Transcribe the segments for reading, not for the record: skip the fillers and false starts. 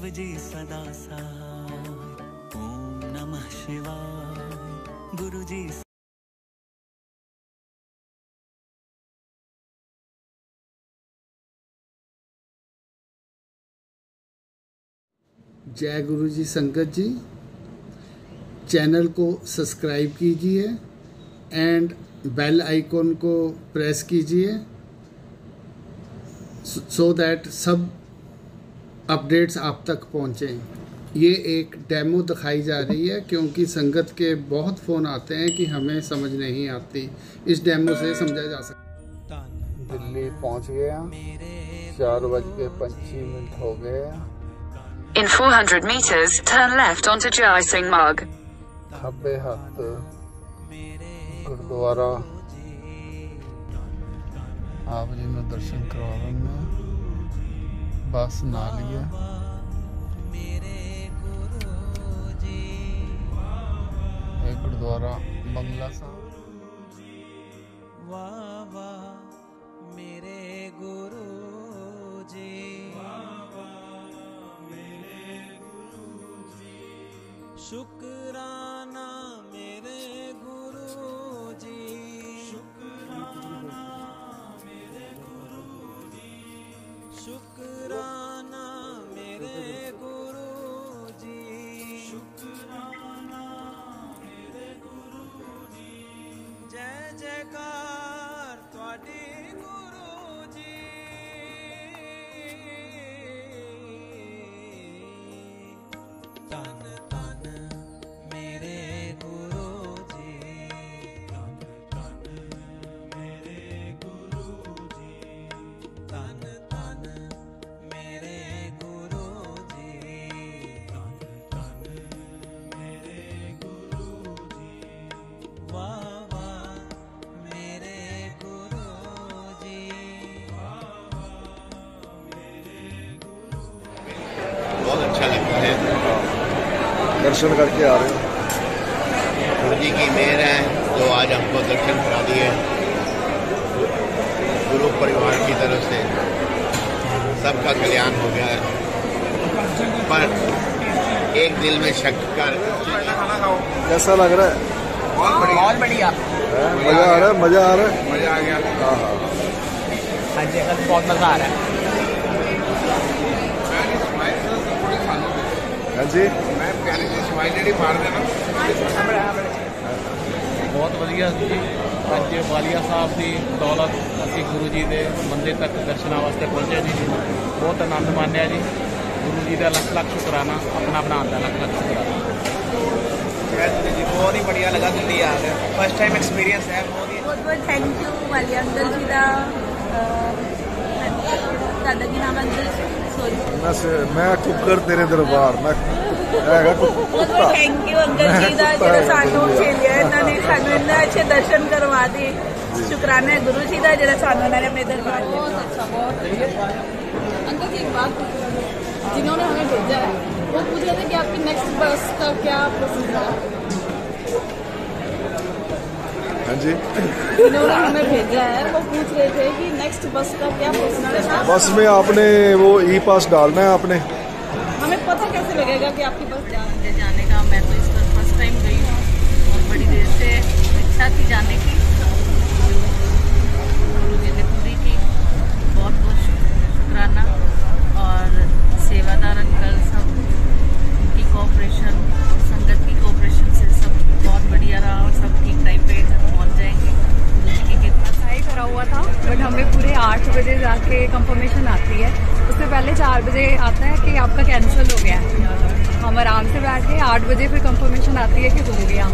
शिव जी सदा सहाय, ओम नमः शिवाय। गुरु जी जय गुरु जी। संगत जी, चैनल को सब्सक्राइब कीजिए एंड बेल आइकॉन को प्रेस कीजिए सो दैट सब अपडेट्स आप तक पहुंचें। ये एक डेमो दिखाई जा रही है क्योंकि संगत के बहुत फ़ोन आते हैं कि हमें समझ नहीं आती। इस डेमो से समझा जा सकता। दिल्ली पहुंच गया, 4:25 हो गए। In 400 meters, turn left onto Jai Singh Marg. खब्बे हाथ गुरुद्वारा आप जी ने दर्शन करवा देंगे। बस ना लिया गुरुद्वारा बंगला साहब। वाह वाह मेरे गुरु जी, शुक्राना मेरे गुरु जी, शुक्राना मेरे गुरु जी, शुक्राना मेरे गुरु जी, शुक्राना मेरे गुरु जी। जय जयकार तुहाडी गुरु जी। तन तन मेरे गुरु जी, तन तन मेरे गुरु जी, तन तन मेरे गुरु जी, तन तन मेरे गुरु जी। वाह वाह मेरे गुरु जी, वाह वाह मेरे गुरु। बहुत अच्छा लगता है, दर्शन करके आ रहे हैं। गुरु जी की मेहर है तो आज हमको दर्शन करा दिए। गुरु परिवार की तरफ से सबका कल्याण हो गया है, पर एक दिल में शक कर। कैसा लग रहा है? बहुत बढ़िया। मजा आ रहा है, मजा आ रहा है, मजा आ गया। हाँ हाँ हाँ जी, बहुत मजा आ रहा है। हाँ जी, बहुत ਵਧੀਆ ਜੀ। ਅੱਜ ਵਾਲੀਆ ਸਾਹਿਬ ਦੀ ਦੌਲਤ ਅਸੀਂ ਗੁਰੂ ਜੀ ਦੇ ਮੰਦਿਰ ਤੱਕ ਦਰਸ਼ਨਾਂ ਵਾਸਤੇ ਪਹੁੰਚੇ ਜੀ। ਬਹੁਤ ਆਨੰਦ ਮਾਣਿਆ ਜੀ। ਗੁਰੂ ਜੀ ਦਾ ਲੱਖ ਲੱਖ ਸ਼ੁਕਰਾਨਾ, ਆਪਣਾ ਬਣਾਉਣ ਦਾ ਲੱਖ ਲੱਖ ਸ਼ੁਕਰਾਨਾ जी। बहुत ही बढ़िया लगा दिल्ली आ गए, फर्स्ट टाइम एक्सपीरियंस है। बहुत थैंक यू वाली अंकल जी का, दादा जी नाम अंकल सॉरी मैं कुकर तेरे दरबार मैं थैंक यू अंकल जी का जो सानू झेलिया इन्होंने सानू इन्ने अच्छे दर्शन करवा दिए। शुक्राना है गुरु जी का जो सानू इन्होंने अपने दरबार। बहुत अच्छा, बहुत अंकल जी एक बात, जिन्होंने हमें भेजा है वो पूछ रहे थे कि आपकी नेक्स्ट बस का क्या प्रोसीजर है। हाँ जी, जिन्होंने हमें भेजा है वो पूछ रहे थे कि नेक्स्ट बस का क्या प्रोसीजर है। बस में आपने वो ई पास डालना है आपने। हमें पता कैसे लगेगा कि आपकी बस जाने का? मैं तो इस पर फर्स्ट टाइम गई हूँ और बड़ी देर से इच्छा थी जाने की, गुरु जी ने पूरी की। बहुत बहुत शुक्राना। और सेवादार अंकल सब, उनकी कोऑपरेशन और संगत की कोऑपरेशन से सब बहुत बढ़िया रहा और सब ठीक टाइम पे पहुँच जाएंगे। गुरु जी की कृपा ट्राई करा हुआ था, बट हमें पूरे 8 बजे जाके कंफर्मेशन आती है। उससे पहले 4 बजे आता है कि आपका कैंसिल हो गया है। हम आराम से बैठ गए, 8 बजे फिर कंफर्मेशन आती है कि हो गया।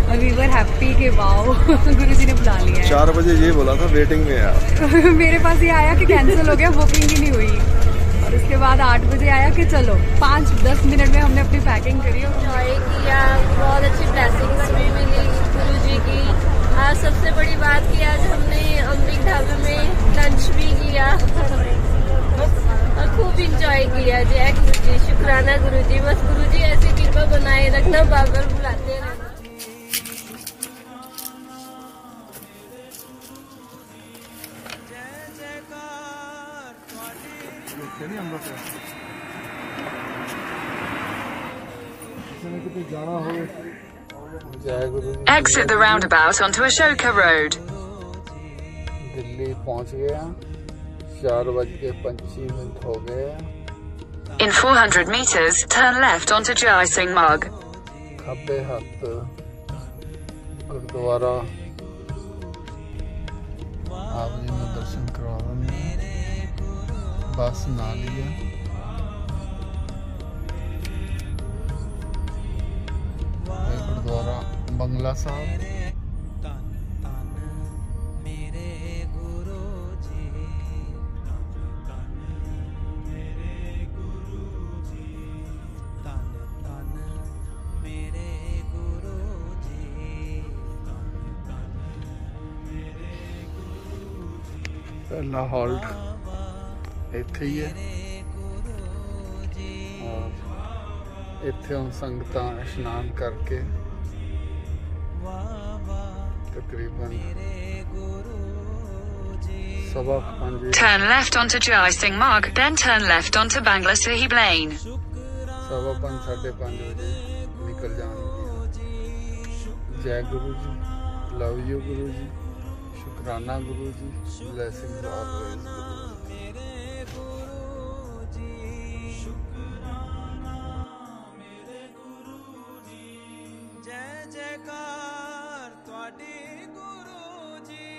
और वी वर हैप्पी कि वाओ गुरु जी ने बुला लिया है। 4 बजे ये बोला था वेटिंग में यार मेरे पास ये आया कि कैंसिल हो गया, बुकिंग ही नहीं हुई। और उसके बाद 8 बजे आया कि चलो 5-10 मिनट में हमने अपनी पैकिंग करी और एंजॉय किया। बहुत अच्छी ब्लेसिंग्स भी मिली गुरु जी की। आज सबसे बड़ी बात की आज हमने अमृत ढाबे में लंच भी किया और खूब इंजॉय किया। जय गुरु जी, शुक्राना गुरु जी। बस गुरु जी ऐसी कृपा बनाए रखना, बार बार बुलाते रहना। जय जयकार नहीं हम लोग जय गुरु जी। Exit the roundabout onto Ashoka Road. Delhi पहुंच गया, 4:25 हो गए। In 400 meters, turn left onto Jai Singh Marg. खब्बे हथ गुरुद्वारा आप जी में दर्शन करवा देंगे। बस ना लिया, गुरुद्वारा बंगला साहब। पहला हॉल्ट इत्थे ही है और इत्थे हम संगतां इशनान करके तकरीबन 5:15 Turn left onto Jai Singh Marg, then turn left onto Bangla Sahib Lane. 5:15 5:30 बजे निकल जाएंगे। जय गुरु जी, लव यू गुरु जी, शुक्राना गुरु जी, ब्लेसिंग्स ऑलवेज गुरु जी। जय जयकार तुहाडे गुरु जी।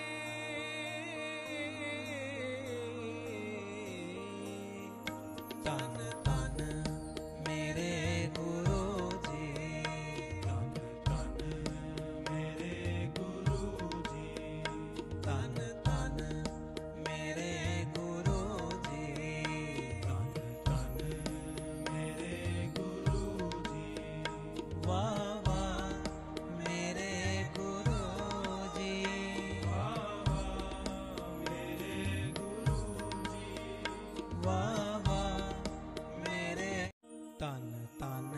तन तन मेरे गुरु जी, तन तन मेरे गुरु जी, तन तन मेरे गुरु जी, तन तन मेरे गुरु जी। वाह वाह मेरे गुरु जी, वाह वाह मेरे गुरु जी, वाह वाह मेरे। तन तन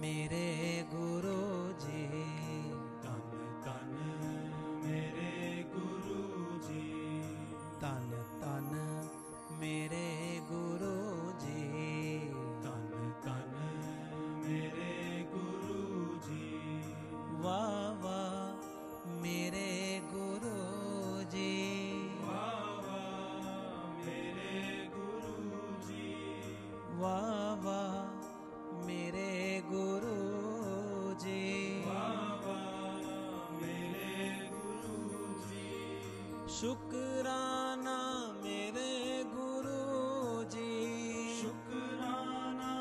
मेरे गुरु जी, तन तन मेरे गुरु जी, तन तन मेरे गुरु जी, तन तन मेरे गुरु जी। वाह वाह मेरे गुरु जी, वाह वाह मेरे गुरु जी, वाह वाह मेरे गुरु जी, वाह वाह मेरे गुरु जी। शुक्राना मेरे गुरु जी, शुक्राना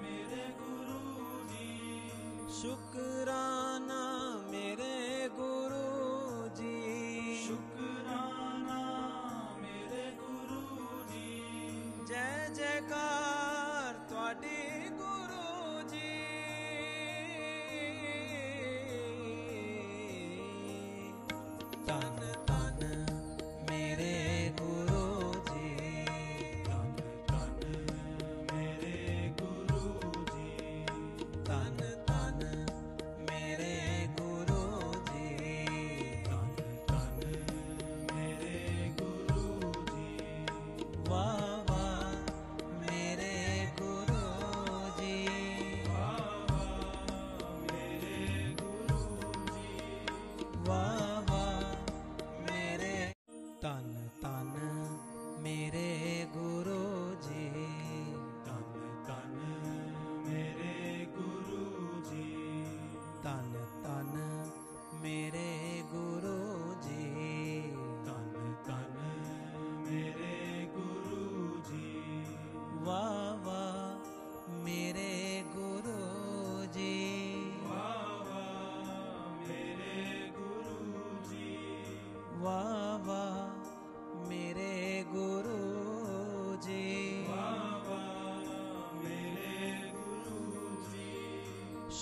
मेरे गुरु जी, शुक्राना मेरे गुरु जी, शुक्राना मेरे गुरु जी। जय जयकार तुहाडे गुरु जी। तन तन मेरे गुरु जी, तन तन मेरे गुरु जी, तन तन मेरे गुरु जी, तन तन मेरे गुरु जी। वाह वाह मेरे गुरु जी, वाह वाह मेरे गुरु जी, वाह वाह मेरे। तन तन मेरे गुरु जी, तन तन मेरे गुरु जी, तन तन मेरे गुरु जी, तन तन मेरे गुरु जी। वाह वाह मेरे गुरु जी, वाह वाह मेरे गुरु जी, वाह वाह मेरे गुरु जी, वाह वाह मेरे गुरु जी।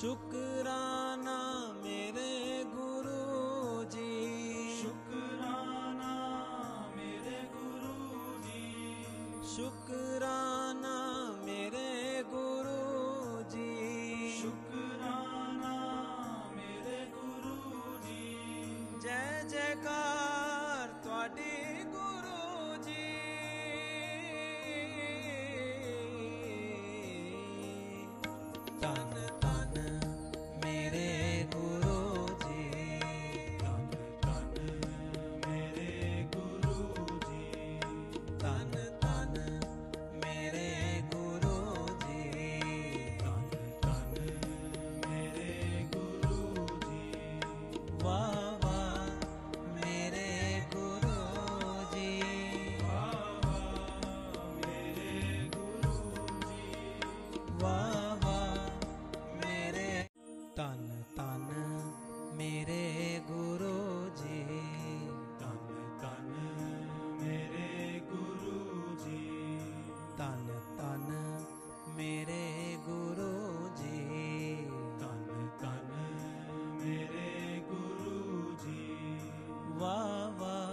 शुक्राना मेरे गुरु जी, शुक्राना मेरे गुरु जी, शुक्राना मेरे गुरु जी, शुक्राना मेरे गुरु जी। जय जयकार तुहाडे गुरु जी। तन तन तन तन मेरे गुरु जी, तन तन मेरे गुरु जी, तन तन मेरे गुरु जी, तन तन मेरे गुरु जी। वाह वाह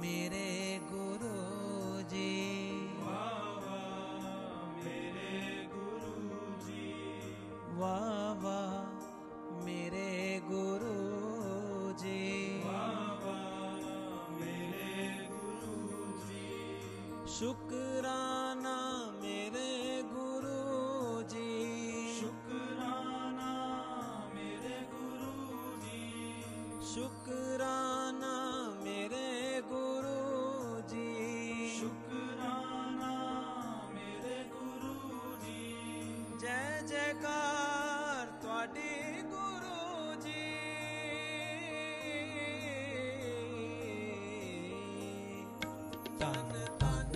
मेरे गुरु जी, वाह वाह मेरे गुरु जी, वाह वाह मेरे गुरु जी, वाह वाह मेरे गुरु जी। शुक्राना मेरे गुरु जी, शुक्राना मेरे गुरु जी, शुक्राना मेरे गुरु जी, शुक्राना मेरे गुरु जी। जय जयकार तुहाडी गुरु जी, तन तन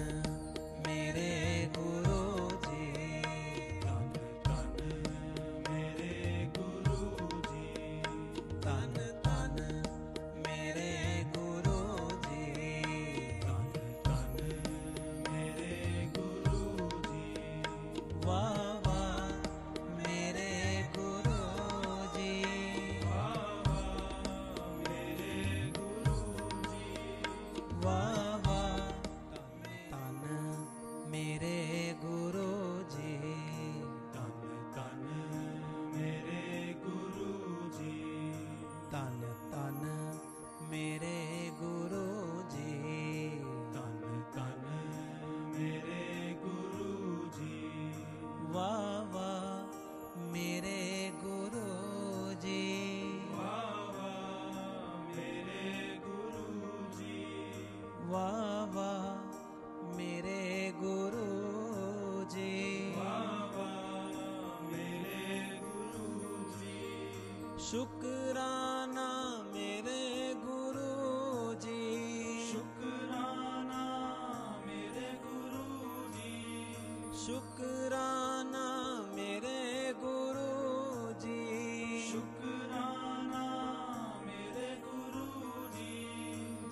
मेरे गुरु जी, तन तन मेरे गुरु जी, तन तन मेरे गुरु जी, तन तन मेरे गुरु जी। वाह वाह मेरे गुरु जी, वाह वाह मेरे गुरु जी, वाह वाह तन मेरे गुरु जी, तन तन मेरे गुरु जी, तन तन मेरे गुरु जी, तन तन मेरे गुरु जी। वाह वाह मेरे गुरु जी, वाह वाह मेरे गुरु जी, वाह वाह मेरे गुरु जी, वाह वाह मेरे गुरु जी। शुक्राना मेरे गुरु जी, शुक्राना मेरे गुरु जी, शुक्राना मेरे गुरु जी, शुक्राना मेरे गुरु जी।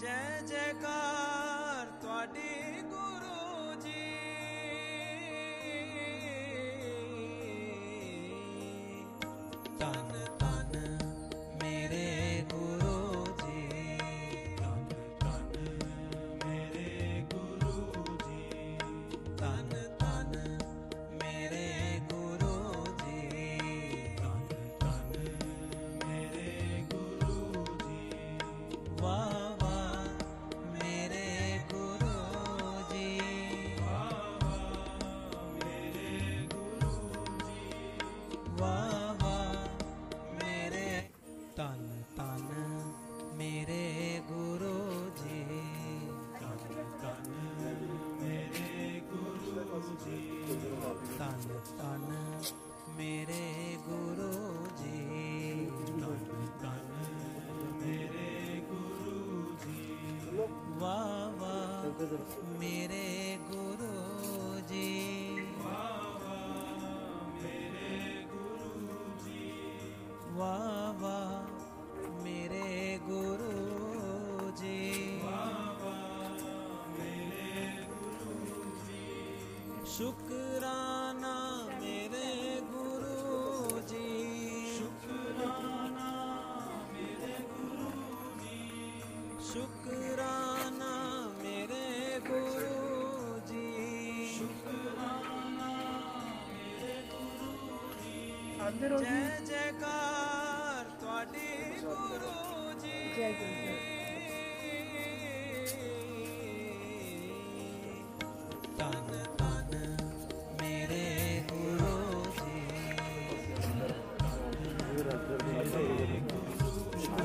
जय जयकार तुहाडी गुरु जी, तन तन मेरे गुरु जी, तन तन मेरे गुरु जी, तन तन मेरे गुरु जी, तन तन मेरे गुरु जी। वाह वाह मेरे गुरु जी, वाह वाह मेरे गुरु जी, वाह वाह मेरे तन तन मेरे गुरु जी, तन तन मेरे गुरु जी, तन तन मेरे गुरु जी, तन तन मेरे गुरु जी। वाह वाह मेरे गुरु जी, वाह वाह मेरे गुरु जी, वाह वाह मेरे गुरु जी, वाह वाह मेरे गुरु जी। शुक्राना मेरे गुरु जी, शुक्राना मेरे गुरु जी, शुक्राना मेरे गुरु जी, शुक्राना मेरे गुरु जी। जय जयकार तुहाडी गुरु जी, तन तन मेरे गुरु जी,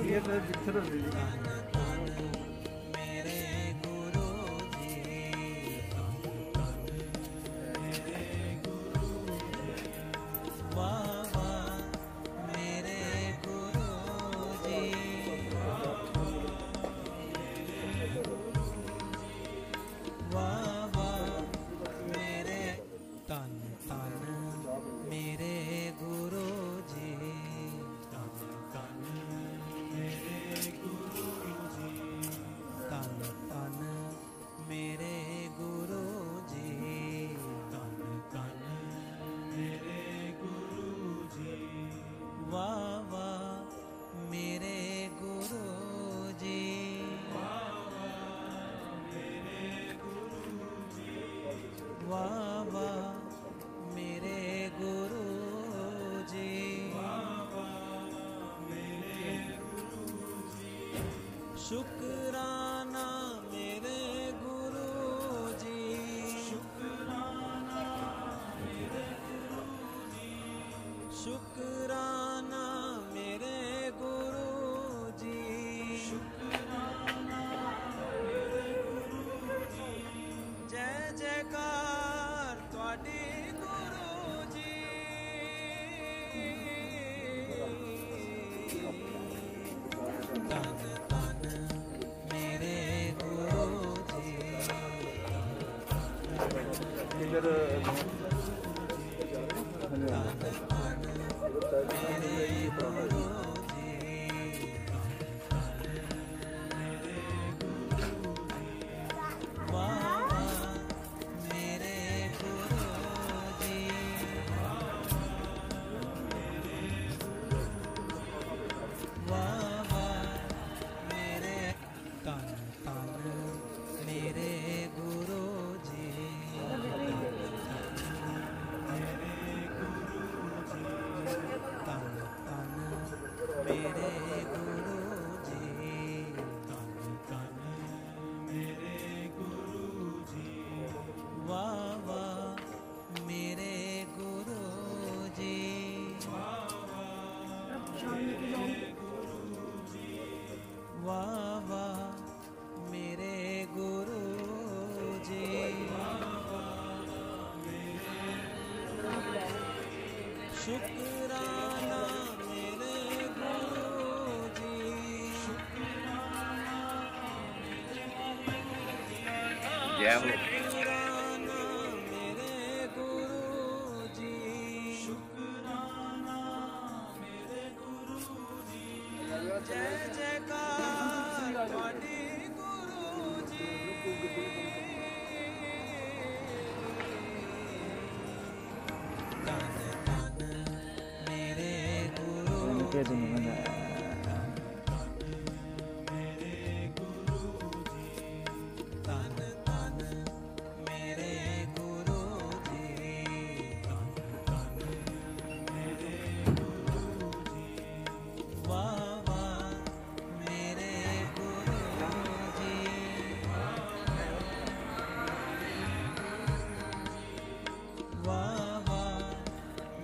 मेरे गुरु जी, तन तन मेरे गुरु जी, तन तन मेरे गुरु जी। वाह वाह मेरे गुरु जी, वाह वाह मेरे तन तन मेरे गुरु जी। शुक्राना मेरे गुरु जी, शुक्राना मेरे गुरु जी, शुक्राना मेरे गुरु जी, शुक्राना मेरे गुरु जी। जय जयकार तुहाडी गुरु जी। तन तन मेरे गुरु जी, इधर तन तन मेरे गुरु जी, वाह वाह मेरे गुरु जी, वाह वाह मेरे तन तन मेरे गुरु जी, तन तन मेरे गुरु जी, तन तन मेरे गुरु जी, वाह वाह मेरे गुरु जी, वाह वाह मेरे गुरु जी, शुक्राना मेरे गुरु जी, जय हो। शुक्राना मेरे गुरु जी, शुक्राना मेरे गुरु जी। जय जयकार तुहाडी गुरु जी। तन तन मेरे गुरु जी, तन तन मेरे गुरु जी, तन तन मेरे गुरु जी, वाह वाह मेरे गुरु जी, वाह वाह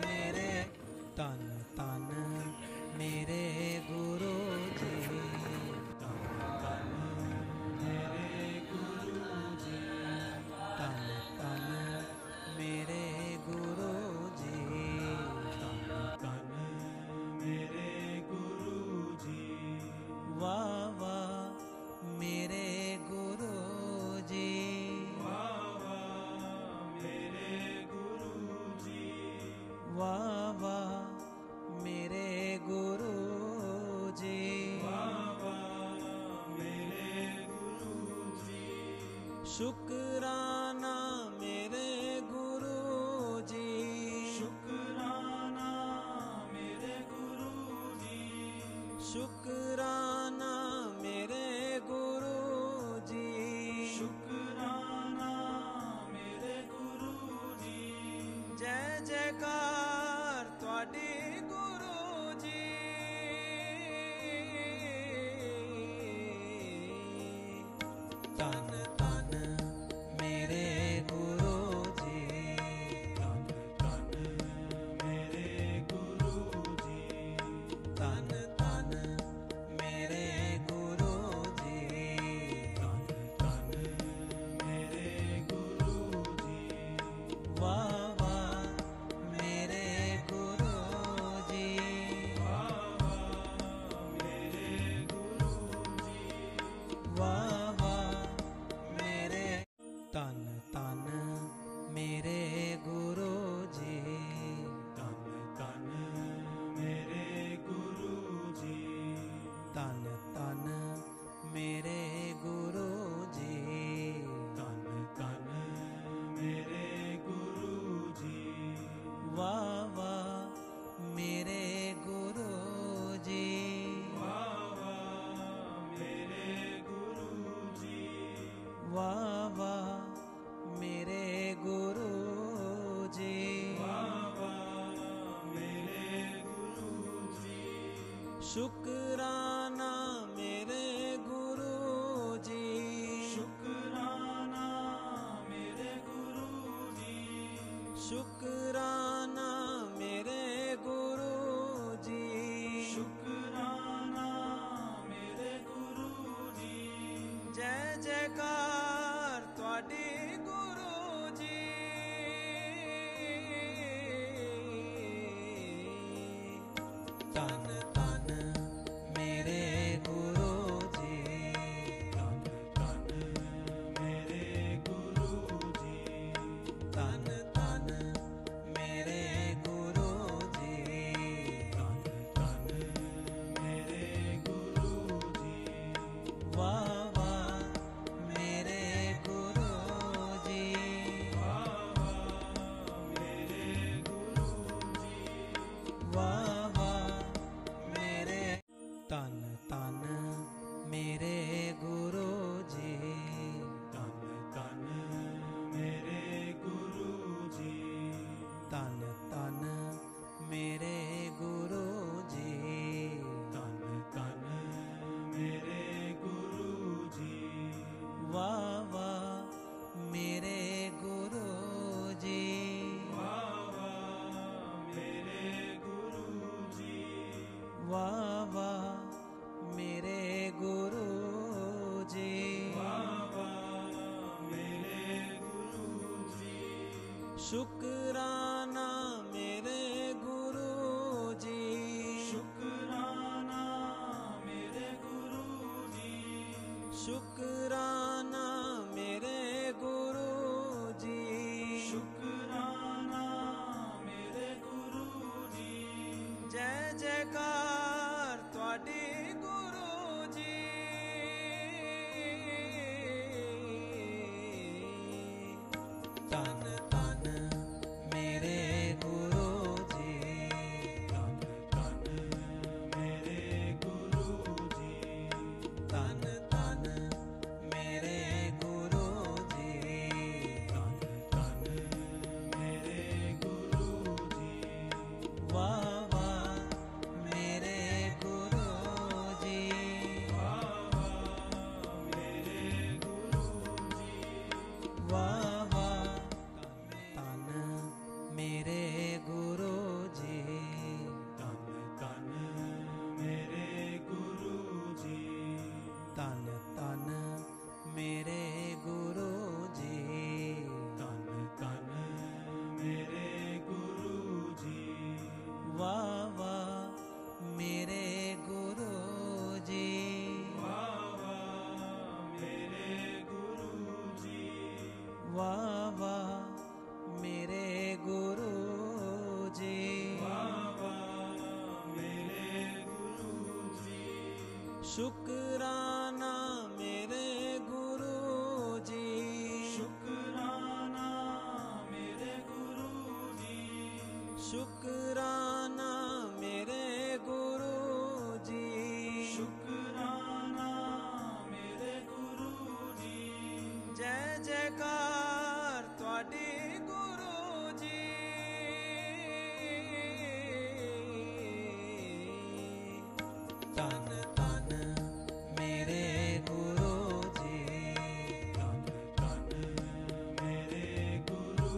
मेरे तन तन मेरे गुरु जी, तन तन मेरे गुरु जी, तन तन मेरे गुरु जी, तन तन मेरे गुरु जी, वाह वाह मेरे गुरु जी, वाह वाह मेरे गुरु जी, वाह वाह मेरे गुरु जी, वाह वाह मेरे गुरु जी, शुक्राना मेरे गुरु जी, शुक्राना मेरे गुरु जी, शुक्राना मेरे गुरु जी, शुक्राना मेरे गुरु जी। जय जयकार तुहाडी गुरु जी। तन तन मेरे गुरु जी, तन तन मेरे गुरु जी, तन तन मेरे गुरु जी, तन तन मेरे गुरु जी, वाह वाह मेरे गुरु जी, वाह वाह मेरे गुरु जी, वाह वाह मेरे तन तन मेरे गुरु जी, तन तन मेरे गुरु जी, तन तन मेरे गुरु जी, तन तन मेरे गुरु जी, वाह वाह मेरे गुरु जी, वाह वाह मेरे गुरु जी, वाह वाह मेरे गुरु जी, वाह वाह मेरे गुरु जी, शुक्राना मेरे गुरु शुक्राना मेरे गुरु जी, शुक्राना मेरे गुरु जी, जय जयकार तुहाडी गुरु जी। तन तन मेरे गुरु जी, तन तन मेरे गुरु जी, तन तन मेरे गुरु जी, तन तन मेरे गुरु जी। वाह वाह मेरे गुरु जी, वाह वाह मेरे गुरु जी, वाह वाह मेरे। तन तन मेरे गुरु जी, तन तन मेरे गुरु जी, तन तन मेरे गुरु जी, तन तन मेरे गुरु जी। वाह वाह मेरे गुरु जी, वाह वाह मेरे गुरु जी, वाह वाह मेरे गुरु जी, वाह वाह मेरे गुरु जी। शुक्राना मेरे गुरु जी, शुक्राना मेरे गुरु जी, शुक्राना मेरे गुरु जी, शुक्राना मेरे गुरु जी, जय जयकार तुहाडी गुरु जी। तन तन मेरे गुरु जी, तन तन मेरे गुरु जी, तन तन मेरे गुरु जी, तन तन मेरे गुरु जी। वाह वाह मेरे गुरु जी, वाह वाह मेरे गुरु जी, वाह वाह तन मेरे गुरु जी, तन तन मेरे गुरु जी, तन तन मेरे गुरु जी, तन तन मेरे गुरु जी। वाह वाह मेरे गुरु जी, वाह वाह मेरे गुरु जी, वाह वाह मेरे गुरु जी, वाह वाह मेरे गुरु जी। शुक्राना मेरे गुरु जी, शुक्राना मेरे गुरु जी, शुक्राना मेरे गुरु जी, शुक्राना मेरे गुरु जी, जय जयकार तुहाडी गुरु जी। तन तन मेरे गुरु जी, तन तन मेरे गुरु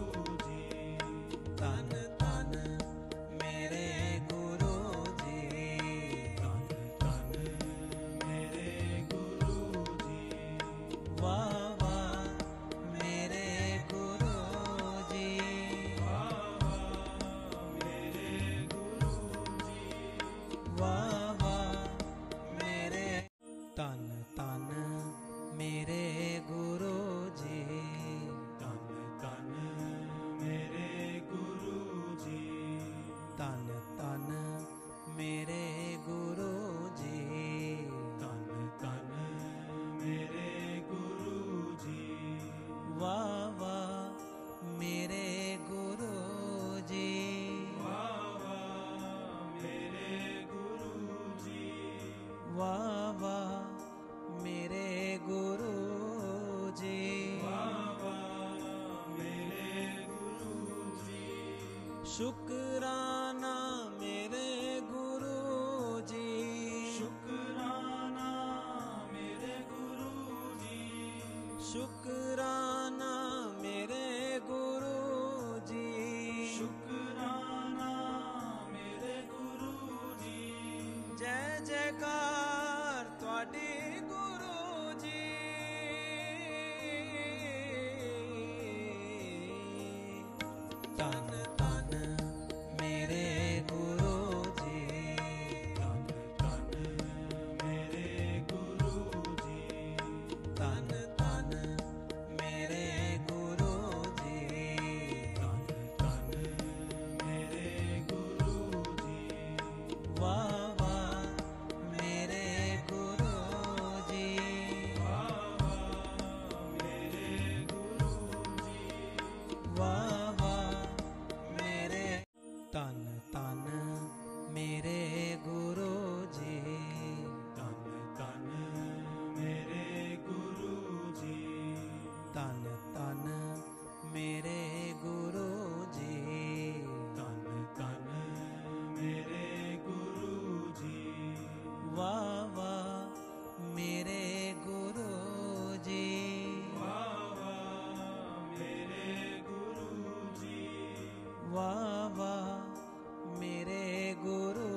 जी, तन तन मेरे गुरु जी, तन तन मेरे गुरु जी। वाह वाह मेरे गुरु जी, वाह वाह मेरे गुरु जी, वाह वाह मेरे। तन तन मेरे गुरु जी, तन तन मेरे गुरु जी, तन तन मेरे गुरु जी, तन तन मेरे गुरु जी। वाह वाह मेरे गुरु जी, वाह वाह मेरे गुरु जी, वाह वाह मेरे गुरु जी, वाह वाह मेरे गुरु जी। शुक्राना मेरे गुरु जी, शुक्राना मेरे गुरु जी, शुक्राना मेरे गुरु जी, जयकार तुहाडी गुरु जी। तन तन मेरे गुरु जी, तन तन मेरे गुरु जी, तन तन मेरे गुरु जी, तन तन मेरे गुरु जी। वाह वाह मेरे गुरु जी, वाह वाह मेरे गुरु जी, वाह वाह मेरे। तन तन मेरे गुरु जी, तन तन मेरे गुरु जी, तन तन मेरे गुरु जी, तन तन मेरे गुरु जी। वाह वाह मेरे गुरु जी, वाह वाह मेरे गुरु जी, वाह वाह मेरे गुरु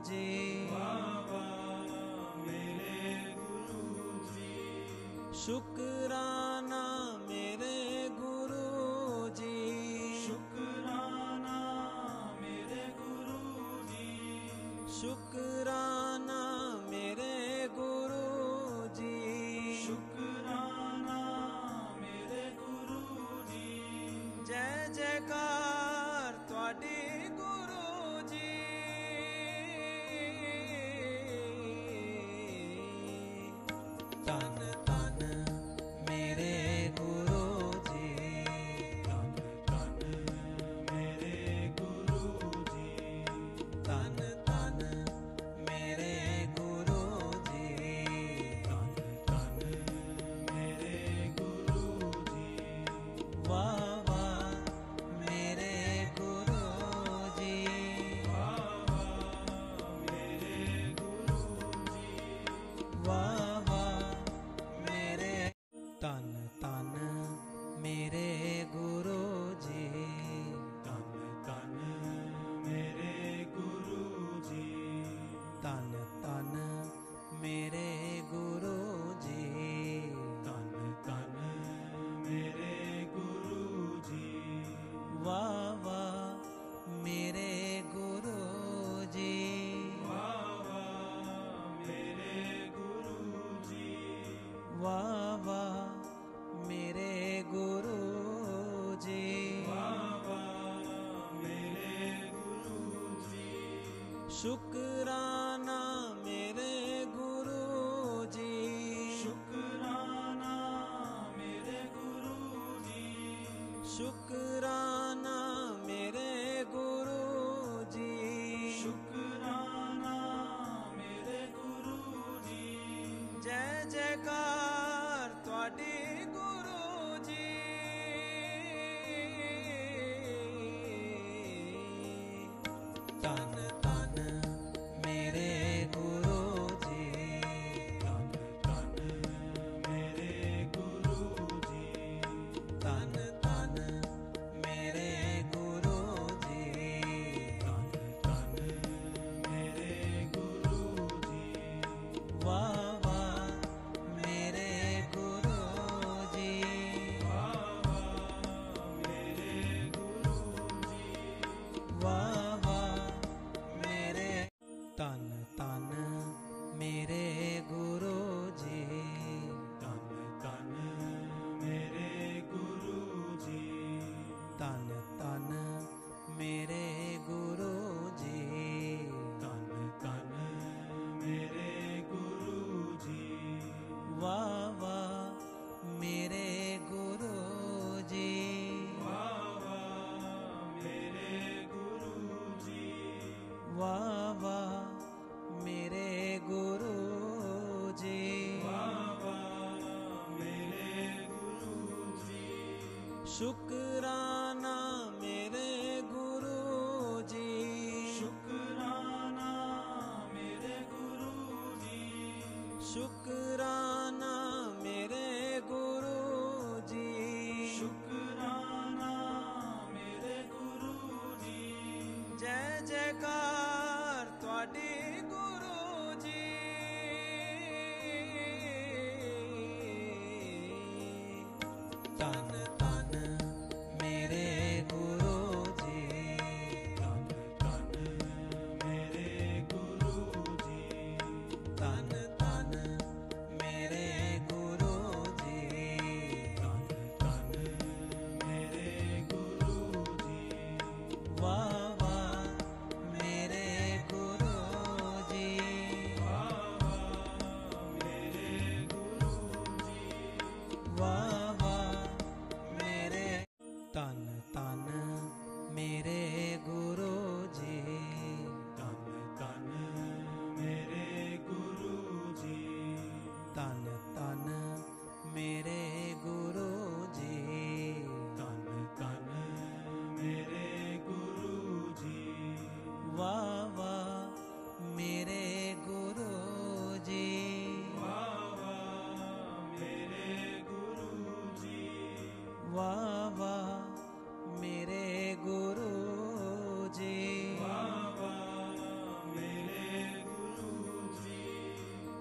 जी, वाह वाह मेरे गुरु जी। शुक्राना मेरे गुरु जी, शुक्राना मेरे गुरु जी, शुक्राना मेरे गुरु जी, शुक्राना मेरे गुरु जी। जय जयकार तुहाडी गुरु जी। तन तन मेरे गुरु जी, तन तन मेरे गुरु जी, तन तन मेरे गुरु जी, तन तन मेरे गुरु जी। वाह वाह मेरे गुरु जी, वाह वाह मेरे गुरु जी, वाह वाह मेरे। तन तन मेरे गुरु जी, तन तन मेरे गुरु जी, तन तन मेरे गुरु जी, तन तन मेरे गुरु जी। वाह वाह मेरे गुरु जी, वाह वाह मेरे गुरु जी, वाह वाह मेरे गुरु जी, वाह वाह मेरे गुरु जी। शुक्राना मेरे गुरु जी, शुक्राना मेरे गुरु जी, शुक्राना मेरे गुरु जी, शुक्राना मेरे गुरु जी। जय जयकार तुहाडी गुरु जी। तन तन मेरे गुरु जी, तन तन मेरे गुरु जी, तन तन मेरे गुरु जी, तन तन मेरे गुरु जी। वाह वाह मेरे गुरु जी, वाह वाह मेरे गुरु जी, वाह वाह मेरे। तन तन मेरे गुरु जी, तन तन मेरे गुरु जी, तन तन मेरे गुरु जी, तन तन मेरे गुरु जी। वाह वाह मेरे गुरु जी, वाह वाह मेरे गुरु जी, वाह वाह मेरे गुरु जी, वाह वाह मेरे गुरु जी। शुक्राना मेरे गुरु जी, शुक्राना मेरे गुरु जी, शुक्राना मेरे गुरु जी, शुक्राना मेरे गुरु जी। जय जयकार तुहाडी गुरु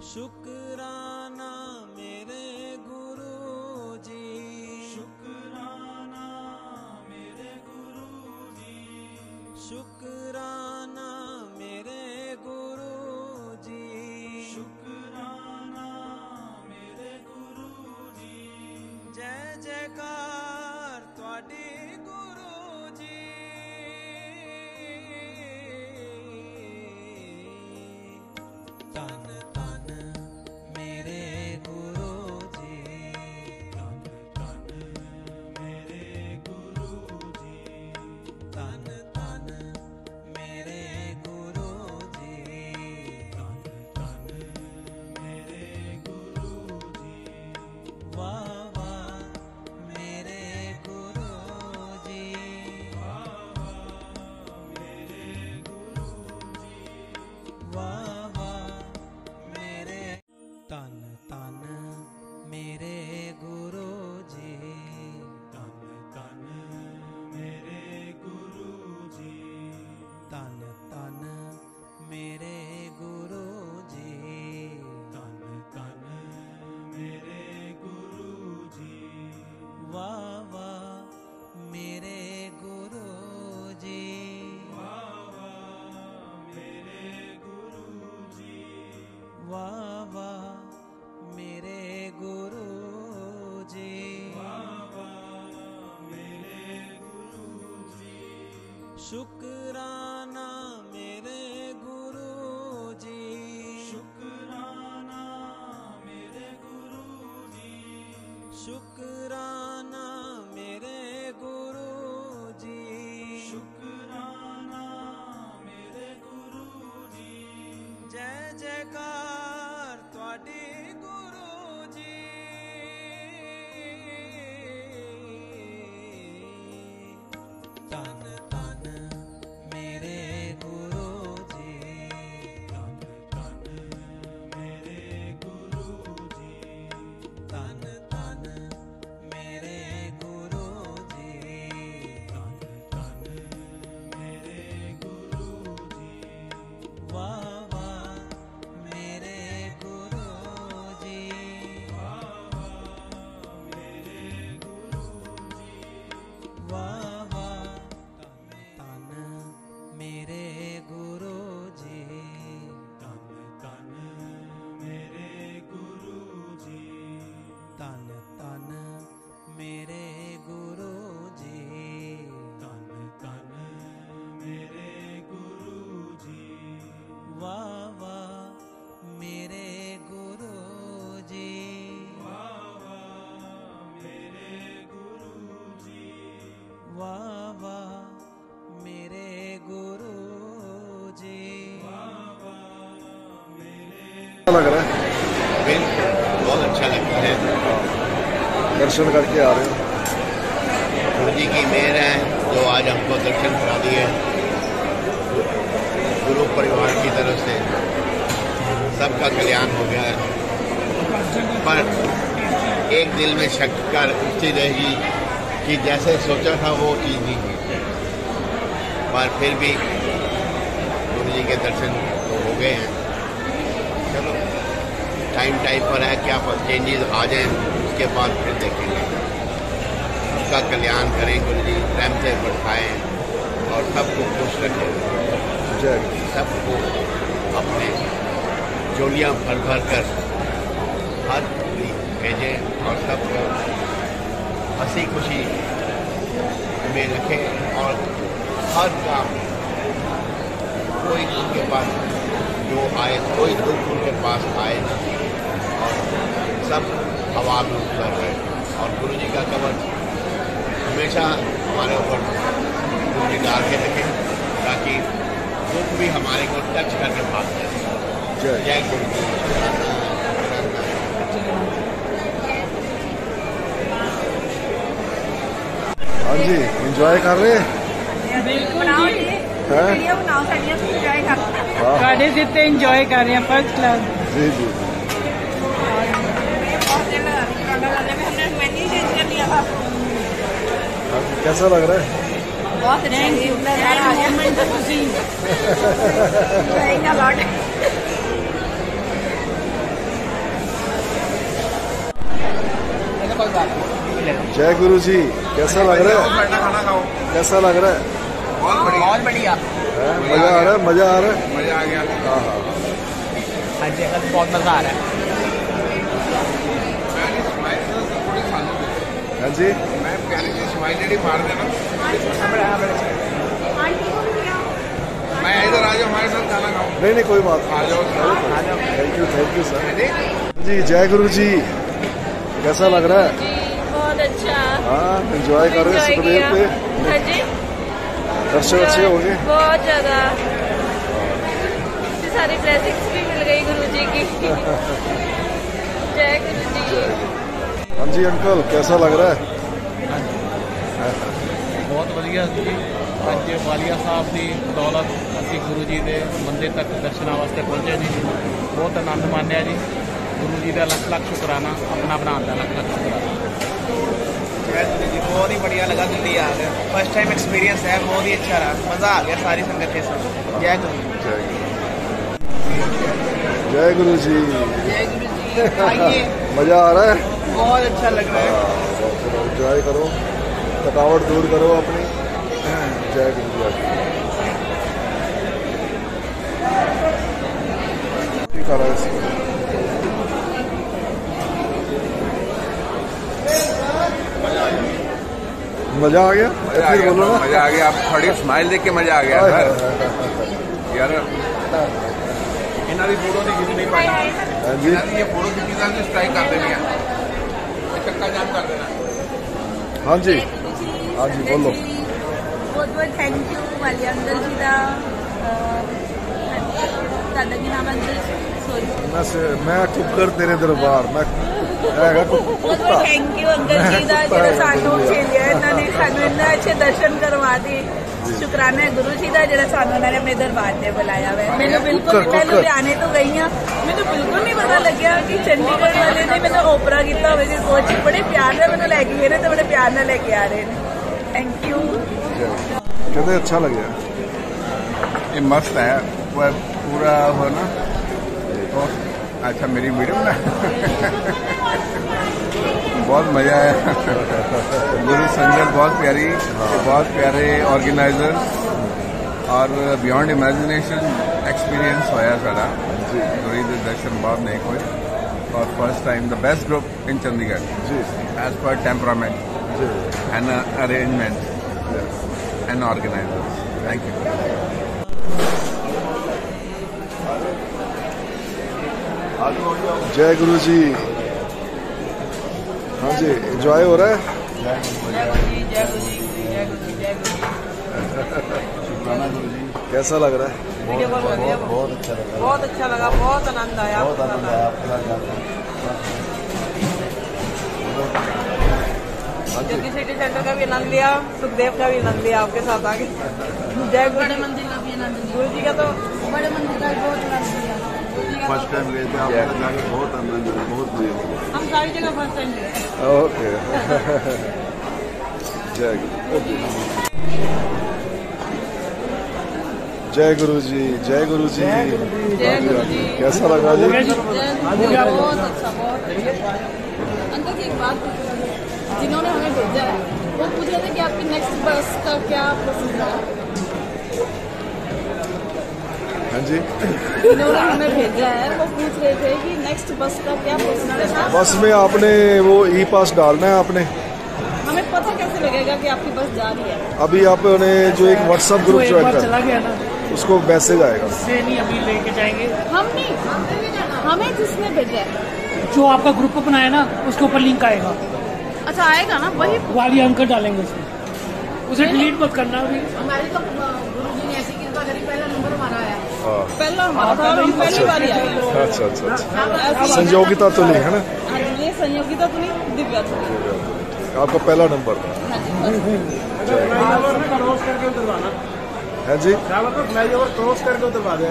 शुक्राना मेरे गुरु जी, शुक्राना मेरे गुरु जी, शुक्राना मेरे गुरु जी, शुक्राना मेरे गुरु जी। जय जयकार तुहाडी गुरु जी। तन तन मेरे गुरु जी, तन तन मेरे गुरु जी, तन तन मेरे गुरु जी, तन तन मेरे गुरु जी। वाह वाह मेरे गुरु जी, वाह वाह मेरे गुरु जी, वाह वाह मेरे। तन तन मेरे गुरु जी, तन तन मेरे गुरु जी, तन तन मेरे गुरु जी, तन तन मेरे गुरु जी। वाह वाह मेरे गुरु जी, वाह वाह मेरे गुरु जी, वाह वाह मेरे गुरु जी, वाह वाह मेरे गुरु जी। शुक्राना मेरे गुरु जी, शुक्राना मेरे गुरु जी, शुक्राना मेरे गुरु जी, शुक्राना मेरे गुरु जी। जय जयकार तुहाडी गुरु जी। तन तन मेरे गुरु जी, तन तन मेरे गुरु जी, तन तन मेरे गुरु जी, तन तन मेरे गुरु जी। वाह वाह मेरे गुरु जी, वाह वाह मेरे गुरु जी, वाह वाह तन मेरे गुरु जी, तन तन मेरे गुरु जी, तन तन मेरे गुरु जी, तन तन मेरे गुरु जी। वाह वाह मेरे गुरु जी, वाह वाह मेरे गुरु जी, वाह वाह मेरे गुरु जी, वाह वाह मेरे। अच्छा लग रहा है, बिल्कुल बहुत अच्छा लगता है। दर्शन करके आ रहे हो। गुरु जी की मेहर है जो आज हमको दर्शन करा दिए। गुरु परिवार की तरफ से सबका कल्याण हो गया है, पर एक दिल में शक कर उठती रहेगी कि जैसे सोचा था वो चीज़ नहीं हुई। पर फिर भी गुरु जी के दर्शन तो हो गए हैं। चलो टाइम पर है, क्या चेंजेस आ जाएं उसके बाद फिर देखेंगे। सबका कल्याण करें गुरु जी, रहमतें बरसाएं और सबको खुश रखें। सबको अपने झोलियाँ भर भर कर हर भेजें और सबको हंसी खुशी में रखें। और हर काम कोई उनके पास जो आए, कोई दुख उनके पास आए और सब हवा में उतर रहे। और गुरु जी का कवर हमेशा हमारे ऊपर गुरु जी डाल के रखें ताकि दुख भी हमारे को टच करके भाग जाए। जय गुरु जी। हाँ जी, एंजॉय कर रहे हैं। बिल्कुल जी जितने एंजॉय कर रहे हैं फर्स्ट क्लास। जी जी कैसा लग रहा है? बहुत कोई बात नहीं। जय गुरु जी, कैसा लग रहा है? खाना खाओ। कैसा लग रहा है? बहुत बढ़िया। मजा आ रहा है? मजा आ रहा है? मजा आ गया। हाँ हाँ। हाँ जी, बहुत मजा आ रहा है। हाँ जी, मैं प्यारी जी स्माइल मार देना। मैं इधर आ जाओ, हमारे साथ खाना खाओ। नहीं कोई बात आ जाओ। थैंक यू सर जी। जय गुरु जी, कैसा लग रहा है? बहुत अच्छा। हाँ, एंजॉय कर रहे हैं सुखदेव पे? हाँ जी, दर्शन अच्छे हो गए? बहुत ज्यादा। सारी ब्लेसिंग्स भी मिल गई गुरु जी की। जय गुरु जी। हाँ जी अंकल, कैसा लग रहा है? बहुत ਵਧੀਆ ਸੀ। ਅੱਜ ਵਾਲੀਆ ਸਾਹਿਬ ਦੀ ਬਦੌਲਤ ਅਸੀਂ ਗੁਰੂ ਜੀ ਦੇ ਮੰਦਿਰ ਤੱਕ ਦਰਸ਼ਨਾਂ ਵਾਸਤੇ ਪਹੁੰਚੇ ਜੀ। ਬਹੁਤ ਆਨੰਦ ਮਾਣਿਆ ਜੀ। ਗੁਰੂ ਜੀ ਦਾ ਲੱਖ ਲੱਖ ਸ਼ੁਕਰਾਨਾ, ਆਪਣਾ ਬਣਾਉਣ ਦਾ ਲੱਖ ਲੱਖ ਸ਼ੁਕਰਾਨਾ। जी बहुत ही बढ़िया लगा दिल्ली आ गए। फर्स्ट टाइम एक्सपीरियंस है, बहुत ही अच्छा रहा। मजा आ गया सारी संगत के साथ। जय गुरु। जय गुरु जी। जय गुरु जी। आइए। मजा आ रहा है? बहुत अच्छा लग रहा है। एंजॉय करो, थकावट दूर करो अपनी। जय गुरु जी। ठीक आ रहा है। मजा आ गया? फिर बोलो ना। मजा आ गया। आप खड़ी स्माइल देख के मजा आ गया सर। यार इन्हों की फोटो नहीं खिंच नहीं पाई। ये फोटो खिंची था स्ट्राइक कर देनी है, चक्का जाम कर देना। हाँ जी, हाँ जी बोलो। बहुत बहुत थैंक यू वालिया अंकल जी का। दादा की नाम अंकल, सॉरी मैं ठुकर तेरे दरबार। मैं बहुत बहुत थैंक यू अंकल जी का, जो सानू झेलिया इन्होंने, सानू इन्ने अच्छे दर्शन करवा दी। शुक्राना है गुरु जी का, जो सानू उन्होंने अपने दरबार से बुलाया हुआ है। मैंने बिल्कुल, मैं लुधियाने तो गई हाँ, मैंने बिल्कुल नहीं पता लग्या कि चंडीगढ़ वाले ने मैंने ओपरा किया हुआ। कोच बड़े प्यार से मैंने लैके गए तो बड़े प्यार से लैके आ रहे हैं। Thank you. कहते अच्छा लगे? ये मस्त है पर पूरा हो ना। अच्छा मेरी वीडियो ना बहुत मजा आया। गुरु संगत बहुत प्यारी, बहुत प्यारे ऑर्गेनाइजर्स और बियॉन्ड इमेजिनेशन एक्सपीरियंस होया सारा। गुरु के दर्शन बहुत नहीं हुए और first time the best group in Chandigarh as per temperament and arrangement and organizers. Thank you. जय गुरु जी। हाँ जी, एंजॉय हो रहा है? जय गुरु जी, जय गुरु जी, जय गुरु जी, जय गुरु जी। कैसा लग रहा है? बहुत अच्छा लगा। बहुत अच्छा लगा, बहुत आनंद आया। बहुत आनंद आया। जगदीश सिटी सेंटर का भी आनंद लिया, सुखदेव का भी आनंद लिया आपके साथ आके। जय गुरु। बड़े मंदिर का भी आनंद लिया। गुरु जी का तो बड़े मंदिर का भी बहुत आनंद लिया। फर्स्ट टाइम गए थे आप? बहुत आनंद, बहुत बढ़िया। हम सारी जगह फर्स्ट टाइम गए। ओके। जय गुरु। जय गुरु जी, जय गुरु जी। जय गुरु जी। कैसा लगा जी? बहुत अच्छा, बहुत अच्छा। अंकल जी एक बात, जिन्होंने हमें भेजा है वो पूछ रहे थे कि आपकी नेक्स्ट बस का क्या प्रोसेस है? हाँ जी, जिन्होंने हमें भेजा है वो पूछ रहे थे कि नेक्स्ट बस का क्या प्रोसेस है? बस में आपने वो ई पास डालना है आपने। हमें पता कैसे लगेगा कि आपकी बस जा रही है? अभी आपने जो एक व्हाट्सएप ग्रुप ज्वाइन कर, चला गया ना, उसको मैसेज आएगा। से नहीं अभी लेके जाएंगे हम नहीं, हमें जिसने भेजा है, जो आपका ग्रुप बनाया ना उसके ऊपर लिंक आएगा। अच्छा आएगा ना, वही वाली अंकल डालेंगे उसमें, उसे डिलीट मत करना अभी। हमारी तो गुरु जी ने ऐसी कृपा करी, पहला नंबर हमारा आया। पहला हमारा था, हम पहली बार आए। अच्छा अच्छा अच्छा। संयोगिता तो नहीं है ना? हाँ जी, ये संयोगिता तो नहीं, दिव्या तो नहीं। आपका पहला नंबर था। है जी, फ्लाईओवर क्रॉस करके उतरवा दें।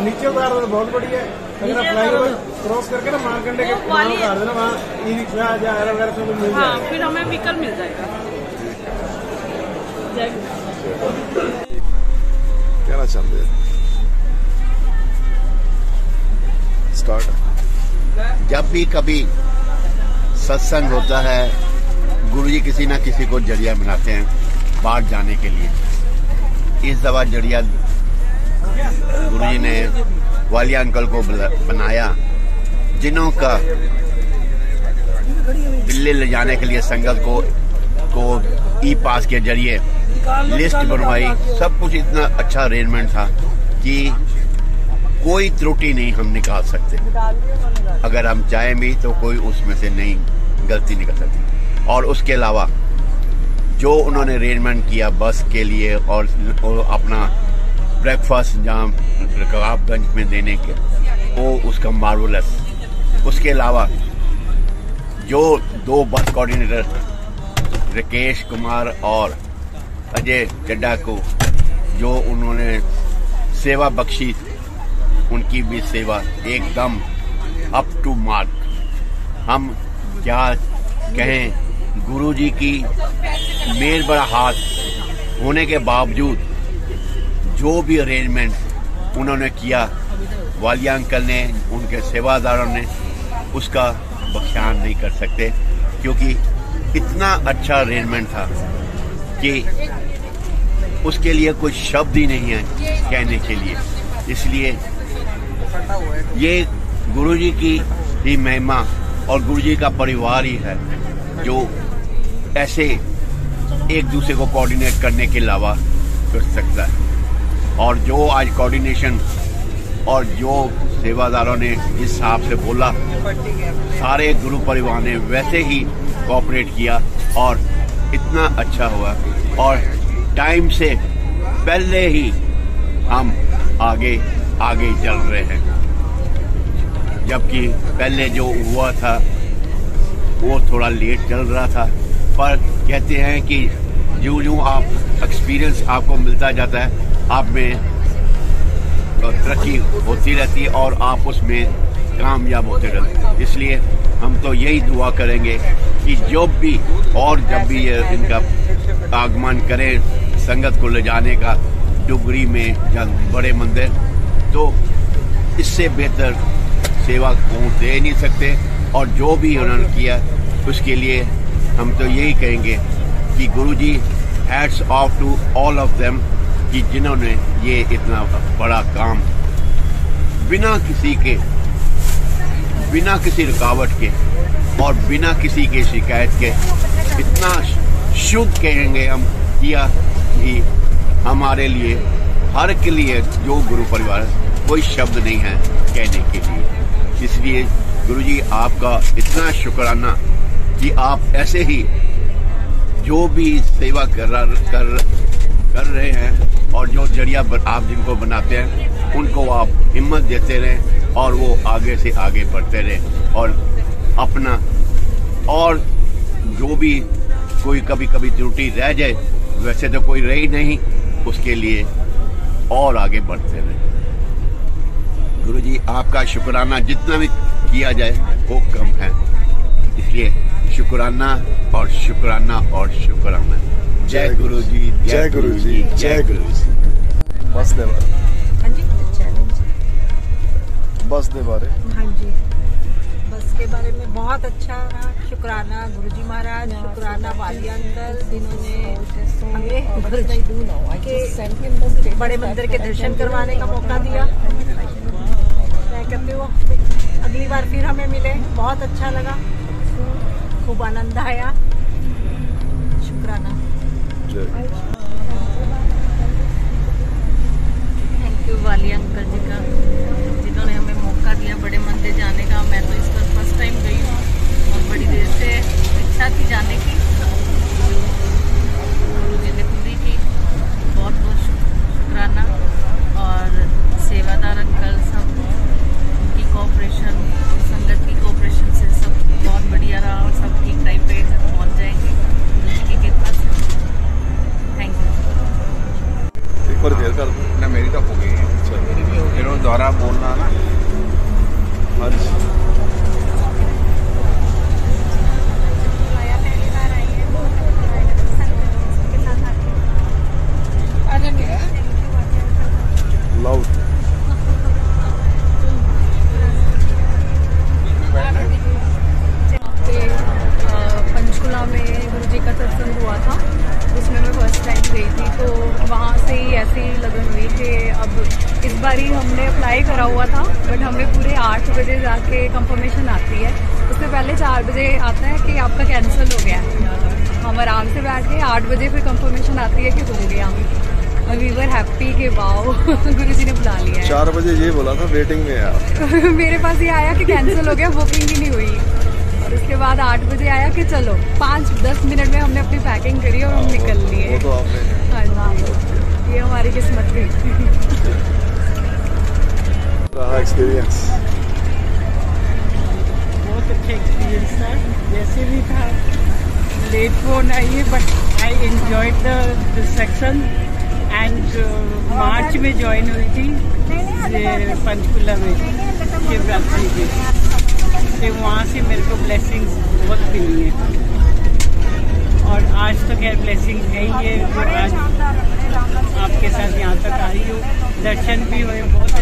नीचे उतार दो, बहुत बढ़िया है। अगर आप फ्लाईओवर क्रॉस करके ना मारकंडे के वहाँ उतार देना, वहाँ ई रिक्शा वगैरह सब मिल जाएगा। फिर हमें व्हीकल मिल जाएगा। कहना चाहते हैं? स्टार्ट। जब भी कभी सत्संग होता है, गुरुजी किसी ना किसी को जरिया बनाते हैं बाहर जाने के लिए। इस दफा जरिया गुरुजी ने वालिया अंकल को बनाया, जिन्हों का दिल्ली ले जाने के लिए संगत को ई पास के जरिए लिस्ट बनवाई। सब कुछ इतना अच्छा अरेंजमेंट था कि कोई त्रुटि नहीं हम निकाल सकते। अगर हम चाहें भी तो कोई उसमें से नहीं गलती निकल सकती। और उसके अलावा जो उन्होंने अरेंजमेंट किया बस के लिए और अपना ब्रेकफास्ट जहाँ रकाबगंज में देने के, वो उसका मार्वलस। उसके अलावा जो 2 बस कोऑर्डिनेटर राकेश कुमार और अजय चड्डा को जो उन्होंने सेवा बख्शी, उनकी भी सेवा एकदम अप टू मार्क। हम क्या कहें, गुरुजी की मेल बड़ा हाथ होने के बावजूद जो भी अरेंजमेंट उन्होंने किया, वालिया अंकल ने, उनके सेवादारों ने, उसका बख्शान नहीं कर सकते, क्योंकि इतना अच्छा अरेंजमेंट था कि उसके लिए कोई शब्द ही नहीं है कहने के लिए। इसलिए ये गुरुजी की ही महिमा और गुरुजी का परिवार ही है जो ऐसे एक दूसरे को कोऑर्डिनेट करने के अलावा कर सकता है। और जो आज कोऑर्डिनेशन और जो सेवादारों ने जिस हिसाब से बोला, सारे गुरु परिवार ने वैसे ही कोऑपरेट किया और इतना अच्छा हुआ। और टाइम से पहले ही हम आगे चल रहे हैं, जबकि पहले जो हुआ था वो थोड़ा लेट चल रहा था। पर कहते हैं कि जो आप एक्सपीरियंस आपको मिलता जाता है, आप में तरक्की होती रहती है और आप उसमें कामयाब होते रहते हैं। इसलिए हम तो यही दुआ करेंगे कि जब भी इनका आगमन करें संगत को ले जाने का डुगरी में या बड़े मंदिर, तो इससे बेहतर सेवा को दे नहीं सकते। और जो भी उन्होंने किया उसके लिए हम तो यही कहेंगे कि Guruji hats off to all of them, कि जिन्होंने ये इतना बड़ा काम बिना किसी रुकावट के और बिना किसी के शिकायत के इतना शुद्ध कहेंगे हम किया कि हमारे लिए हर के लिए जो गुरु परिवार कोई शब्द नहीं है कहने के लिए। इसलिए गुरुजी आपका इतना शुक्राना कि आप ऐसे ही जो भी सेवा कर रहे हैं और जो जरिया आप जिनको बनाते हैं उनको आप हिम्मत देते रहें और वो आगे से आगे बढ़ते रहें। और अपना और जो भी कोई कभी त्रुटि रह जाए, वैसे तो कोई रही नहीं, उसके लिए और आगे बढ़ते रहें। गुरुजी आपका शुक्राना जितना भी किया जाए वो कम है, इसलिए शुक्राना और शुक्राना और शुक्राना। जय गुरु जी, जय गुरु जी, जय गुरु जी। बस दे बारे, हाँ जी, चैलेंज बस दे बारे, हाँ जी, बस के बारे में बहुत अच्छा रहा। शुक्राना गुरुजी महाराज, शुक्राना वालिया अंकल, जिन्होंने हमें के बड़े मंदिर के दर्शन करवाने का मौका दिया। मैं कहती हूँ अगली बार फिर हमें मिले, बहुत अच्छा लगा, खूब आनंद आया। शुक्राना। थैंक यू वालिया अंकल जी का, जिन्होंने हमें मौका दिया बड़े मंदिर जाने का। मैं तो इस पर फर्स्ट टाइम गई हूँ और बड़ी देर से इच्छा थी जाने की, गुरु जी ने पूरी की। बहुत बहुत शुक्राना। और सेवादार अंकल सब, उनकी कोऑपरेशन, संगत की कोऑपरेशन से सब बहुत बढ़िया रहा और सब ठीक टाइम पे पहुँच जाएंगे गुरु जी की कृपा से। Thank you. एक बार देर कर ना, मेरी तो हो गई है, फिर वो दोबारा बोलना ना। हाँ जी, लाउड अब इस बार ही हमने अप्लाई करा हुआ था, बट हमें पूरे 8 बजे जाके कंफर्मेशन आती है। उससे पहले 4 बजे आता है कि आपका कैंसिल हो गया। हम आराम से बैठ के 8 बजे फिर कंफर्मेशन आती है कि हो गया, और वी वर हैप्पी कि वाओ गुरु जी ने बुला लिया है। 4 बजे ये बोला था वेटिंग में है मेरे पास ये आया कि कैंसिल हो गया, बुकिंग ही नहीं हुई। और उसके बाद 8 बजे आया कि चलो 5-10 मिनट में हमने अपनी पैकिंग करी और हम निकल लिए। वो तो आपने हाँ, ये हमारी किस्मत थी। रहा एक्सपीरियंस बहुत अच्छा एक्सपीरियंस था। जैसे भी था लेट फोन आई है, but I enjoyed the section and March में ज्वाइन हुई थी पंचकुला में शिवरात्रि की, तो वहाँ से मेरे को ब्लेसिंग्स बहुत मिली है। और आज तो खैर ब्लेसिंग है ही है, जो आज आपके साथ यहाँ तक आई हूँ, दर्शन भी हुए बहुत।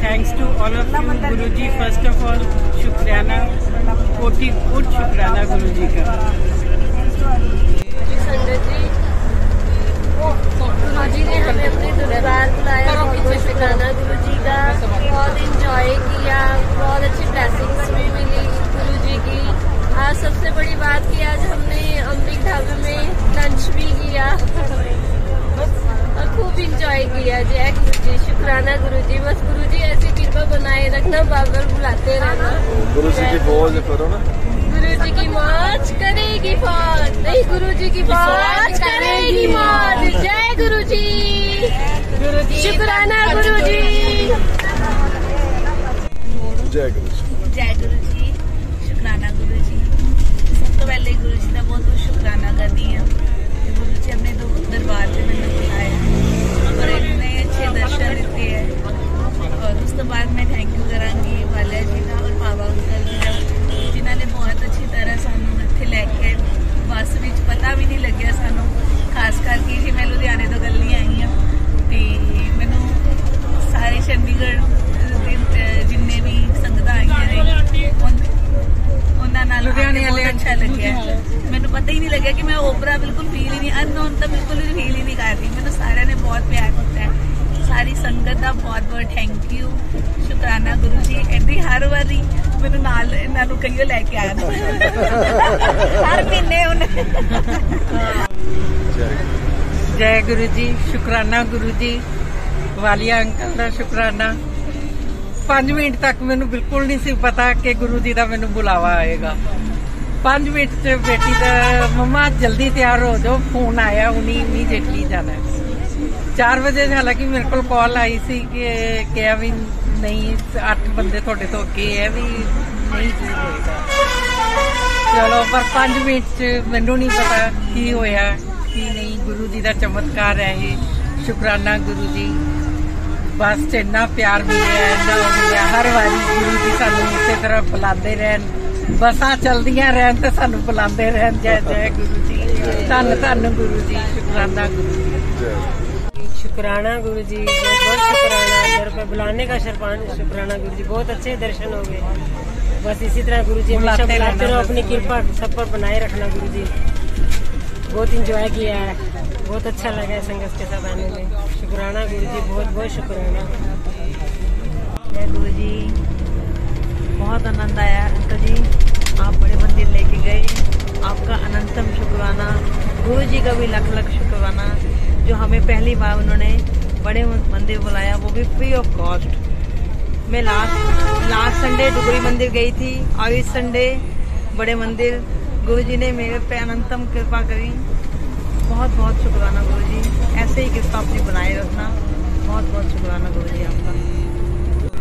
Thanks to all of you Guru ji. First of all शुक्राना, कोटि कोट शुक्राना गुरु जी का। संगत जी, गुरु जी ने हमें अपने दरबार बुलाया, बहुत शुक्राना गुरु जी का। बहुत इंजॉय किया, बहुत अच्छी ब्लेसिंग्स भी मिली गुरु जी की। आज सबसे बड़ी बात की, आज हमने अमृत ढाबे में लंच भी किया और खूब इंजॉय किया। जय गुरु जी, शुक्राना गुरु जी। बस गुरु जी ऐसी कृपा बनाए रखना, बार बार बुलाते रहना। गुरु जी की फौज करो ना, गुरु जी की मौज करेगी फौज, नहीं गुरु जी की फौज करेगी मौज। जय गुरु जी, गुरु जी शुक्राना गुरु जी। जय गुरु जी, जय गुरु जी, शुक्राना गुरु जी। सब तो पहले गुरु जी का बहुत बहुत शुक्राना करती हूँ। गुरु जी अपने दरबार से मैंने बुलाया और इन्होंने अच्छे दर्शन दिते हैं। और उस तो बाद मैं थैंक यू करांगी वालिया जी का और बाबा अंकल जी का, जिन्होंने बहुत अच्छी तरह सानू इत्थे लैके बस विच पता भी नहीं लग्या सानू, खास करके जी मैं लुधियाने तो कल नहीं आई हाँ, तो मैनू सारे चंडीगढ़ जिन्ने भी संगत आई ने उन्होंने बहुत अच्छा लगे। मैंने पता ही नहीं लगा कि मैं ओपरा बिल्कुल फील ही नहीं, अननोन तो बिल्कुल भी फील ही नहीं कर रही। मैंने सारे ने बहुत प्यार किया है, सारी संगत का बहुत बहुत थैंक यू, शुक्राना गुरु जी। ऐसी हर बारी मैंने नाल इन्होंने कईयों लैके आया हर महीने उन्हें। जय गुरु जी, शुक्राना गुरु जी। वालिया अंकल का शुक्राना। 5 मिनट तक मैंने बिल्कुल नहीं सी पता कि गुरु जी का मैंने बुलावा आएगा। 5 मिनट च बेटी का मम्मा जल्दी तैयार हो जाओ, फोन आया, उन्हीं इमीडिएटली जाना है। 4 बजे हालांकि मेरे को कॉल आई सी कि क्या भी नहीं 8 बंदे थोड़े तो अगे है भी नहीं जी होएगा। चलो पर 5 मिनट च मैनू नहीं पता की होया की नहीं। गुरु जी का चमत्कार है ये, शुक्राना गुरु जी। बस च इन्ना प्यार मिले, इन्ना मिले। हर बारी गुरु जी सानू इस तरह बुलाते रहन, बसा चलदियां रहन तो सानू बुलाते रहन। जय जय गुरु जी, धन धन गुरु जी, शुक्राना गुरु जी। शुक्राना गुरु जी, बहुत बहुत शुक्राना। दर पर बुलाने का शुक्राना गुरु जी, बहुत अच्छे दर्शन हो गए। बस इसी तरह गुरु जी हमेशा बुलाते रहो, अपनी कृपा सब पर बनाए रखना गुरु जी। बहुत इंजॉय किया है, बहुत अच्छा लगा है संगत के साथ आने में। शुक्राना गुरु जी, बहुत बहुत शुक्राना। जय गुरु जी, बहुत आनंद आया अंकल जी, आप बड़े मंदिर लेके गए, आपका अनंतम शुक्राना। गुरु जी का भी लख लख शुक्राना, जो हमें पहली बार उन्होंने बड़े मंदिर बुलाया, वो भी फ्री ऑफ कॉस्ट। मैं लास्ट संडे डुगरी मंदिर गई थी और इस संडे बड़े मंदिर। गुरु जी ने मेरे पे अनंतम कृपा करी, बहुत बहुत शुक्राना गुरु जी। ऐसे ही कृपा अपनी बनाए रखना, बहुत बहुत शुक्राना गुरु जी आपका।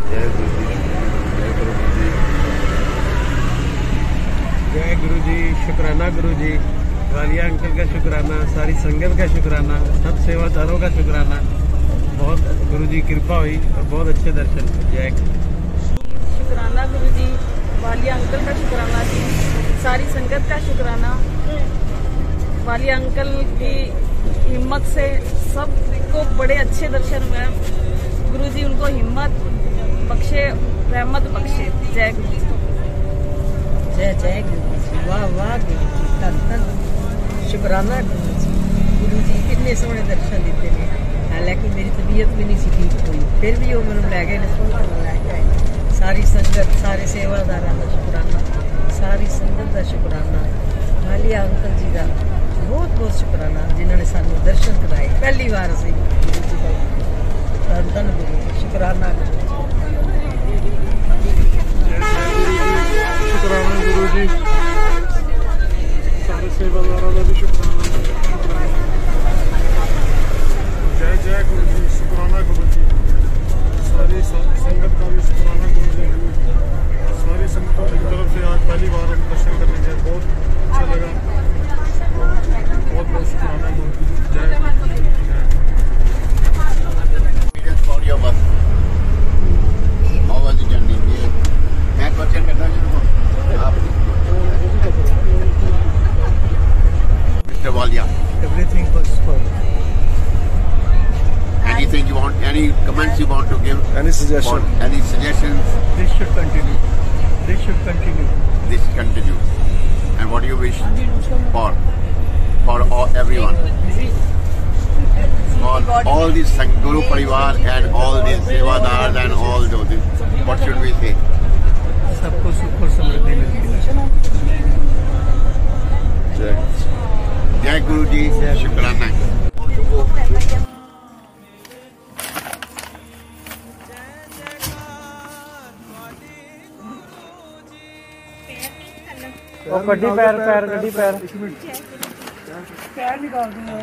जय गुरु जी, जय गुरु जी, जय गुरु जी, शुक्राना गुरु जी। वालिया अंकल का शुक्राना, सारी संगत का शुक्राना, सब सेवादारों का शुक्राना। बहुत गुरु जी कृपा हुई और बहुत अच्छे दर्शन। जय शुक्राना गुरु जी, वालिया अंकल का शुक्राना जी, सारी संगत का शुक्राना। वालिया अंकल की हिम्मत से सबको बड़े अच्छे दर्शन हुए। गुरु जी उनको हिम्मत बख्शे, रहमत बख्शे। जय गुरु जी। जय जय गुरु जी, वाह वाह गुरु जी, धन धन शुक्राना गुरु जी। गुरु जी कितने सोहने दर्शन दिते ने, हालांकि मेरी तबीयत भी नहीं सी ठीक हुई, फिर भी वो मैंने लै गए सारी संगत, सारे सेवादारां दा शुकराना, सारी संगत का शुकराना, वालिया अंकल जी का बहुत बहुत शुकराना जिन्होंने सानू दर्शन कराए। पहली बार असी धन गुरु शुकराना शुकराना गुरु जी, सारे सेवादारों का भी शुकराना। जय जय गुरु जी, शुकराना गुरु जी, सारी संगत का भी शुकराना गुरु जी। सारी संगतों की तरफ से आज पहली बार हम दर्शन करने गए, बहुत अच्छा लगा। बहुत बहुत शुक्राना गुरु जी। जय मैं क्वेश्चन करना शुरू आप mister Walia, Everything was fun. anything you want, any comments you want to give, Any suggestion? any suggestions? This should continue. This should continue. This continue. And what do you wish for all, everyone, for all these Guru Parivar and all these Sevadars and all those, what should we say? सबको सुख और समृद्धि मिलती है। जय जय गुरु जी, शुक्राना। गड्डी पैर पैर गड्डी पैर पैर निकाल दूंगा।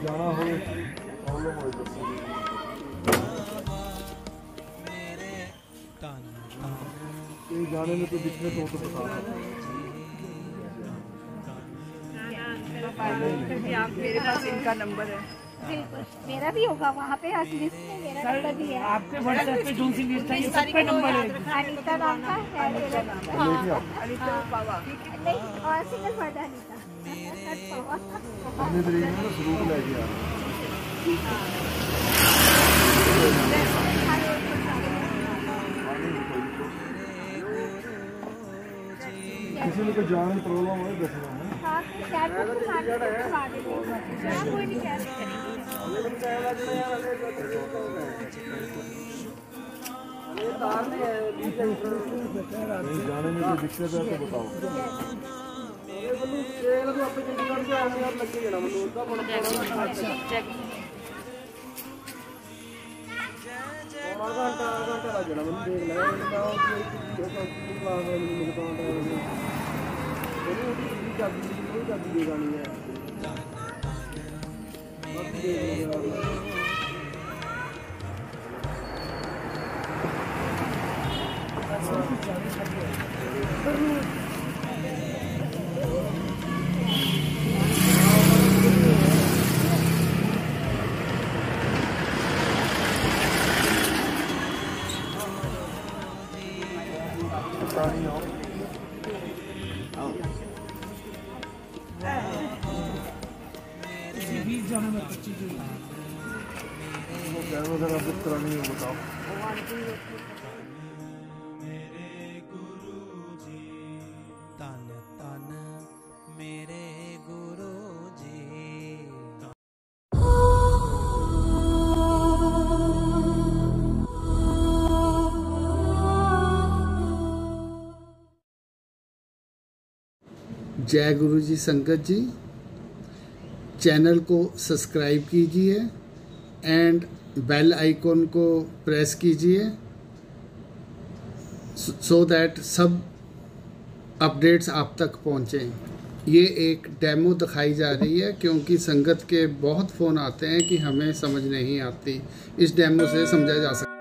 जाना हो प्रॉब्लम हो जाने में तो दिखने तो बता मेरे पास इनका नंबर है। बिल्कुल मेरा भी होगा वहाँ पे, लिस्ट में मेरा नंबर भी है। आपके व्हाट्सएप पे जो सी लिस्ट है ये सब पे नंबर है। अनीता नाम का है मेरा। अनीता बाबा नहीं, और सिंगल वर्ड अनीता शुरू को लगे यार। किसी को जाने में प्रॉब्लम हो दसना है। हाँ क्या कोई नहीं क्या जाने में कोई दिक्कत है तो बताओ। बताओ। जय गुरु जी संगत जी, चैनल को सब्सक्राइब कीजिए एंड बेल आइकॉन को प्रेस कीजिए सो दैट सब अपडेट्स आप तक पहुँचें। ये एक डेमो दिखाई जा रही है क्योंकि संगत के बहुत फ़ोन आते हैं कि हमें समझ नहीं आती। इस डेमो से समझा जा सकता है।